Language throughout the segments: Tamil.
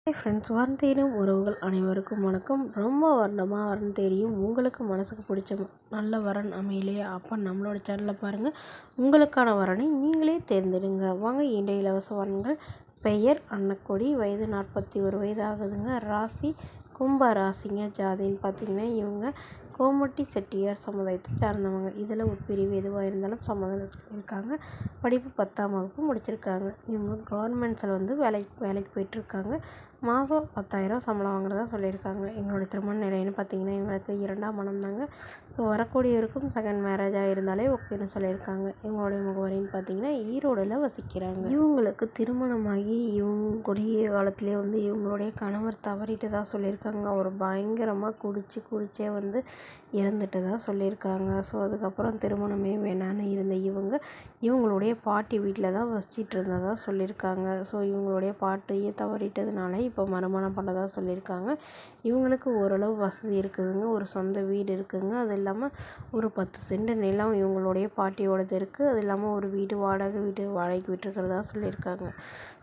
ஹாய் ஃப்ரெண்ட்ஸ், வரன் தேடும் உறவுகள் அனைவருக்கும் வணக்கம். ரொம்ப வருடமாக வரன் தேடியும் உங்களுக்கு மனசுக்கு பிடிச்ச நல்ல வரன் அமையலையா? அப்போ நம்மளோட சேனலை பாருங்கள். உங்களுக்கான வரனை நீங்களே தேர்ந்தெடுங்க. வாங்க, இன்றைய இலவச வரன்கள். பெயர் அன்னக்கொடி, வயது 41 வயது ஆகுதுங்க. ராசி கும்ப ராசிங்க. ஜாதின்னு பார்த்தீங்கன்னா இவங்க கோமட்டி செட்டியார் சமுதாயத்தை சார்ந்தவங்க. இதில் உட்பிரிவு எதுவாக இருந்தாலும் சம்மதம் இருக்காங்க. படிப்பு 10ஆம் வகுப்பு முடிச்சிருக்காங்க. இவங்க கவர்மெண்ட்ஸில் வேலைக்கு போயிட்டுருக்காங்க. மாதம் 10,000 சம்பளம் வாங்குறதா சொல்லியிருக்காங்க. எங்களோட திருமண நிலைன்னு பார்த்தீங்கன்னா இவங்களுக்கு 2ஆம் மனம் தாங்க. ஸோ வரக்கூடியவருக்கும் செகண்ட் மேரேஜாக இருந்தாலே ஓகேன்னு சொல்லியிருக்காங்க. இவங்களுடைய முகவரின்னு பார்த்தீங்கன்னா ஈரோடில் வசிக்கிறாங்க. இவங்களுக்கு திருமணமாகி இவங்களுடைய காலத்திலே இவங்களுடைய கணவர் தவறிட்டு தான் சொல்லியிருக்காங்க. அவர் பயங்கரமாக குடிச்சே இறந்துட்டு தான் சொல்லியிருக்காங்க. ஸோ அதுக்கப்புறம் திருமணமே வேணான்னு இருந்த இவங்களுடைய பாட்டி வீட்டில் தான் வசிச்சிட்டு இருந்ததாக சொல்லியிருக்காங்க. ஸோ இவங்களுடைய பாட்டியை தவறிட்டதுனால இப்போ மறுமணம் பண்ணதாக சொல்லியிருக்காங்க. இவங்களுக்கு ஓரளவு வசதி இருக்குதுங்க. ஒரு சொந்த வீடு இருக்குதுங்க. அது இல்லாமல் ஒரு 10 சென்ட் நிலம் இவங்களுடைய பாட்டியோடது இருக்குது. அது இல்லாமல் ஒரு வாடகைக்கு விட்டுருக்கிறதா சொல்லியிருக்காங்க.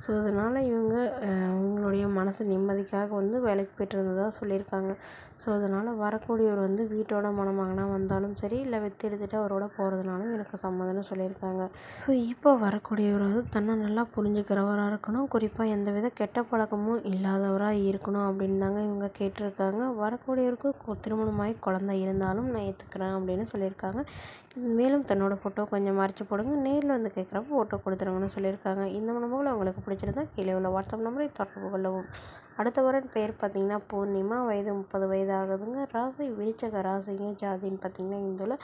ஸோ அதனால் இவங்களுடைய மனசு நிம்மதிக்காக வேலைக்கு போய்ட்டு இருந்ததாக சொல்லியிருக்காங்க. ஸோ அதனால் வரக்கூடியவர் வீட்டோட மணமகனா வந்தாலும் சரி, இல்லை வித்து எடுத்துகிட்டு அவரோட போகிறதுனாலும் எனக்கு சம்மதம்னு சொல்லியிருக்காங்க. ஸோ இப்போ வரக்கூடியவர் தன்னை நல்லா புரிஞ்சுக்கிறவராக இருக்கணும். குறிப்பாக எந்தவித கெட்ட பழக்கமும் இல்லாதவராக இருக்கணும் அப்படின்னு தாங்க இவங்க கேட்டிருக்காங்க. வரக்கூடியவருக்கு திருமணமாகி குழந்தை இருந்தாலும் நான் ஏற்றுக்கிறேன் அப்படின்னு சொல்லியிருக்காங்க. மேலும் தன்னோட ஃபோட்டோ கொஞ்சம் மறைச்சி போடுங்க. நேரில் கேட்குறப்ப ஃபோட்டோ கொடுத்துருங்கன்னு சொல்லியிருக்காங்க. இந்த மணமகள் அவங்களுக்கு பிடிச்சிருந்தா கீழே உள்ள வாட்ஸ்அப் நம்பரை தொடர்பு கொள்ளவும். அடுத்த வரன் பேர் பார்த்தீங்கன்னா பூர்ணிமா, வயது 30 வயது ஆகுதுங்க. ராசி விருச்சக ராசிங்க. ஜாதின்னு பார்த்தீங்கன்னா இந்துல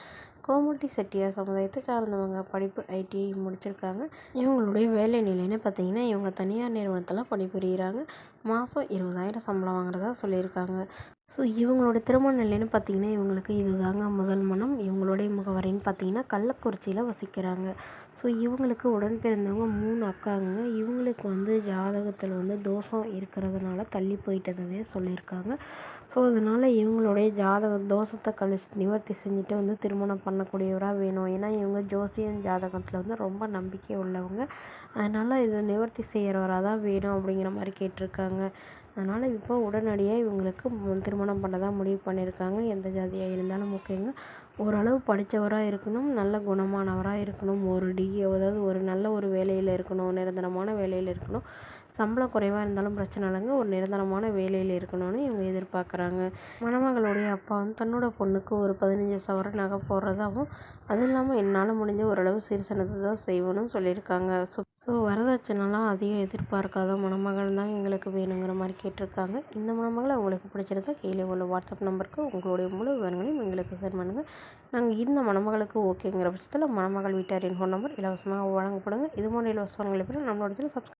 கோமட்டி செட்டியார் சமுதாயத்தை சார்ந்தவங்க. படிப்பு ITI முடிச்சிருக்காங்க. இவங்களுடைய வேலை நிலைன்னு பார்த்தீங்கன்னா இவங்க தனியார் நிறுவனத்தில் பணிபுரிகிறாங்க. மாதம் 20,000 சம்பளம் வாங்குறதா சொல்லியிருக்காங்க. ஸோ இவங்களோட திருமண நிலைன்னு பார்த்தீங்கன்னா இவங்களுக்கு இதுதாங்க முதல் மனம். இவங்களுடைய முகவரின்னு பார்த்தீங்கன்னா கள்ளக்குறிச்சியில் வசிக்கிறாங்க. ஸோ இவங்களுக்கு உடன் பிறந்தவங்க 3 அக்காங்க. இவங்களுக்கு ஜாதகத்தில் தோஷம் இருக்கிறதுனால தள்ளி போயிட்டதே சொல்லியிருக்காங்க. ஸோ அதனால் இவங்களுடைய தோஷத்தை நிவர்த்தி செஞ்சுட்டு திருமணம் பண்ணக்கூடியவராக வேணும். ஏன்னா இவங்க ஜோசியம் ஜாதகத்தில் ரொம்ப நம்பிக்கை உள்ளவங்க. அதனால் இதை நிவர்த்தி செய்கிறவராக தான் வேணும் அப்படிங்கிற மாதிரி கேட்டிருக்காங்க. அதனால் இப்போ உடனடியாக இவங்களுக்கு திருமணம் பண்ண தான் முடிவு பண்ணியிருக்காங்க. எந்த ஜாதியாக இருந்தாலும் ஓகேங்க. ஓரளவு படித்தவராக இருக்கணும், நல்ல குணமானவராக இருக்கணும், அதாவது ஒரு நல்ல ஒரு வேலையில் இருக்கணும், நிரந்தரமான வேலையில் இருக்கணும். சம்பளம் குறைவாக இருந்தாலும் பிரச்சனை இல்லைங்க. ஒரு நிரந்தரமான வேலையில் இருக்கணும்னு இவங்க எதிர்பார்க்குறாங்க. மணமகளுடைய அப்பா தன்னோட பொண்ணுக்கு ஒரு 15 சவரன் நகை போடுறதாகவும், அதுவும் இல்லாமல் என்னால் முடிஞ்ச ஓரளவு சீர்சனத்தை தான் செய்வேன்னு சொல்லியிருக்காங்க. ஸோ வரதட்சணைலாம் அதிகம் எதிர்பார்க்காத மணமகள் தான் எங்களுக்கு வேணுங்கிற மாதிரி கேட்டிருக்காங்க. இந்த மணமகளை உங்களுக்கு பிடிச்சிருந்தா கீழே உள்ள வாட்ஸ்அப் நம்பருக்கு உங்களுடைய முழு விவரங்களையும் எங்களுக்கு சென்ட் பண்ணுங்கள். நாங்கள் இந்த மணமகளுக்கு ஓகேங்கிற பட்சத்தில் மணமகள் வீட்டாரின் ஃபோன் நம்பர் இலவசமாக வழங்கப்படுங்க. இது போன்ற இலவச வரங்களை பெற நம்மளோட